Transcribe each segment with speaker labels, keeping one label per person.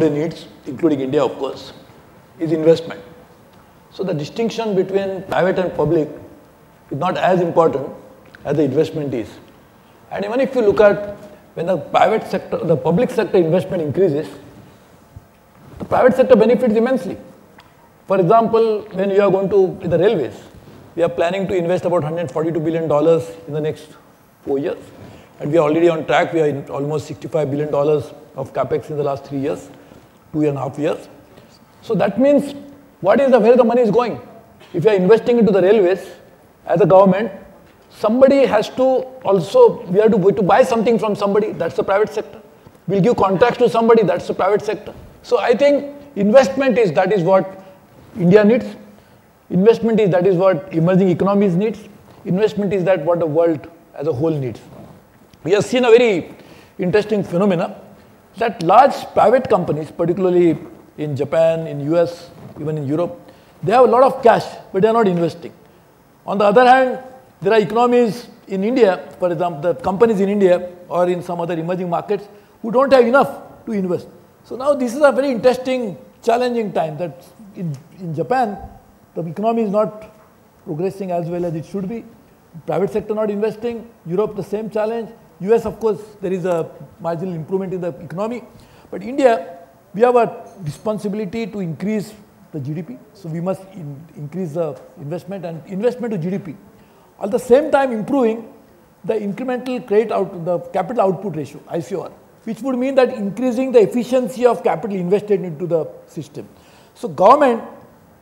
Speaker 1: needs, including India of course, is investment. So the distinction between private and public is not as important as the investment is. And even if you look at when the private sector, the public sector investment increases, the private sector benefits immensely. For example, when you are going to, in the railways, we are planning to invest about $142 billion in the next 4 years. And we are already on track. We are in almost $65 billion of capex in the last 3 years, 2.5 years. So that means, where the money is going? If you are investing into the railways, as a government, somebody has to also, we have to buy something from somebody, that's the private sector. We'll give contracts to somebody, that's the private sector. So I think investment is, that is what India needs. Investment is, that is what emerging economies needs. Investment is that what the world as a whole needs. We have seen a very interesting phenomena that large private companies, particularly in Japan, in US, even in Europe, they have a lot of cash, but they are not investing. On the other hand, there are economies in India, for example, the companies in India or in some other emerging markets who don't have enough to invest. So now this is a very interesting, challenging time that in Japan, the economy is not progressing as well as it should be. Private sector not investing, Europe the same challenge. US of course, there is a marginal improvement in the economy. But India, we have a responsibility to increase the GDP. So we must increase the investment and investment to GDP. At the same time improving the incremental the capital output ratio, ICOR, which would mean that increasing the efficiency of capital invested into the system. So government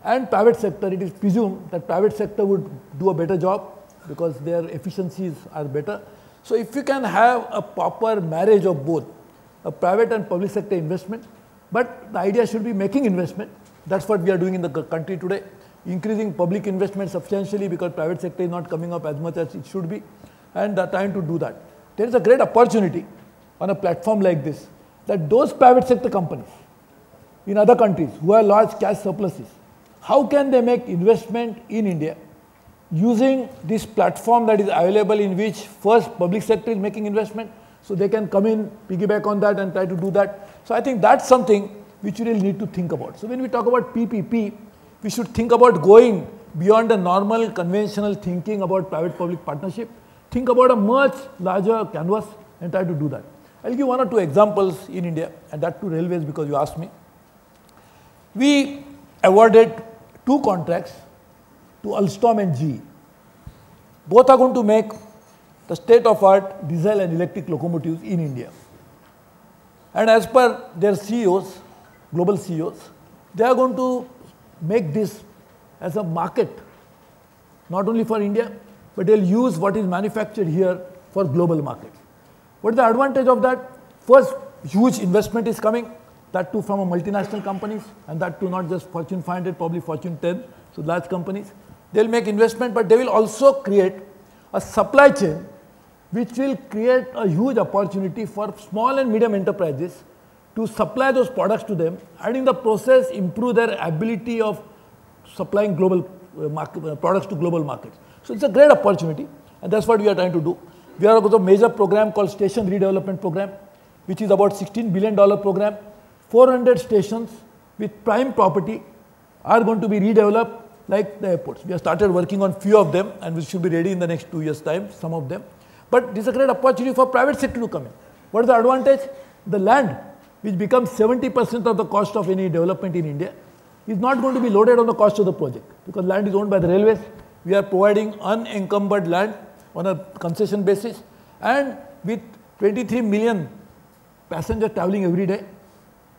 Speaker 1: and private sector, it is presumed that private sector would do a better job because their efficiencies are better. So if you can have a proper marriage of both, a private and public sector investment, but the idea should be making investment. That's what we are doing in the country today. Increasing public investment substantially because private sector is not coming up as much as it should be, and trying to do that. There is a great opportunity on a platform like this that those private sector companies in other countries who have large cash surpluses, how can they make investment in India using this platform that is available in which first public sector is making investment, so they can come in, piggyback on that and try to do that. So I think that's something which we really need to think about. So when we talk about PPP, we should think about going beyond the normal conventional thinking about private-public partnership, think about a much larger canvas and try to do that. I'll give 1 or 2 examples in India, and that to railways because you asked me. We awarded 2 contracts to Alstom and GE. Both are going to make the state-of-art diesel and electric locomotives in India. And as per their CEOs, global CEOs, they are going to make this as a market, not only for India, but they'll use what is manufactured here for global markets. What is the advantage of that? First, huge investment is coming, that too from a multinational companies, and that too not just Fortune 500, probably Fortune 10, so large companies. They'll make investment, but they will also create a supply chain which will create a huge opportunity for small and medium enterprises to supply those products to them, and in the process improve their ability of supplying global products to global markets. So it's a great opportunity, and that's what we are trying to do. We have a major program called Station Redevelopment Program, which is about $16 billion program. 400 stations with prime property are going to be redeveloped like the airports. We have started working on few of them, and we should be ready in the next 2 years' time, some of them. But this is a great opportunity for private sector to come in. What is the advantage? The land, which becomes 70% of the cost of any development in India, is not going to be loaded on the cost of the project because land is owned by the railways. We are providing unencumbered land on a concession basis, and with 23 million passengers traveling every day,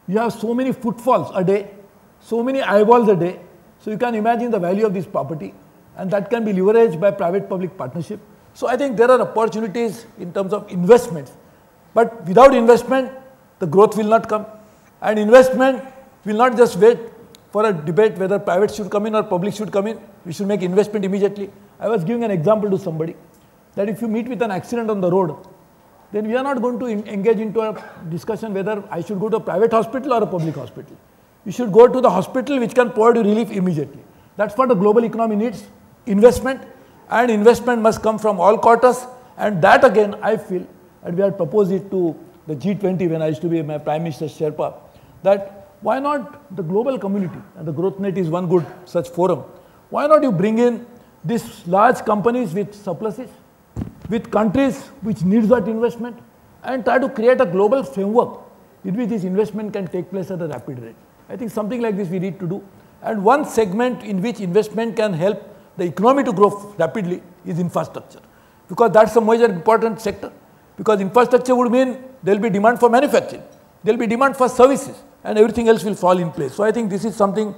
Speaker 1: you have so many footfalls a day, so many eyeballs a day. So you can imagine the value of this property, and that can be leveraged by private-public partnership. So I think there are opportunities in terms of investments, but without investment, the growth will not come, and investment will not just wait for a debate whether private should come in or public should come in. We should make investment immediately. I was giving an example to somebody that if you meet with an accident on the road, then we are not going to engage into a discussion whether I should go to a private hospital or a public hospital. You should go to the hospital which can provide you relief immediately. That's what the global economy needs, investment, and investment must come from all quarters, and that again I feel, and we had proposed it to the G20 when I used to be my Prime Minister's Sherpa, that why not the global community, and the GrowthNet is one good such forum, why not you bring in these large companies with surpluses, with countries which needs that investment, and try to create a global framework in which this investment can take place at a rapid rate. I think something like this we need to do. And one segment in which investment can help the economy to grow rapidly is infrastructure, because that's a major important sector. Because infrastructure would mean there will be demand for manufacturing, there will be demand for services, and everything else will fall in place. So I think this is something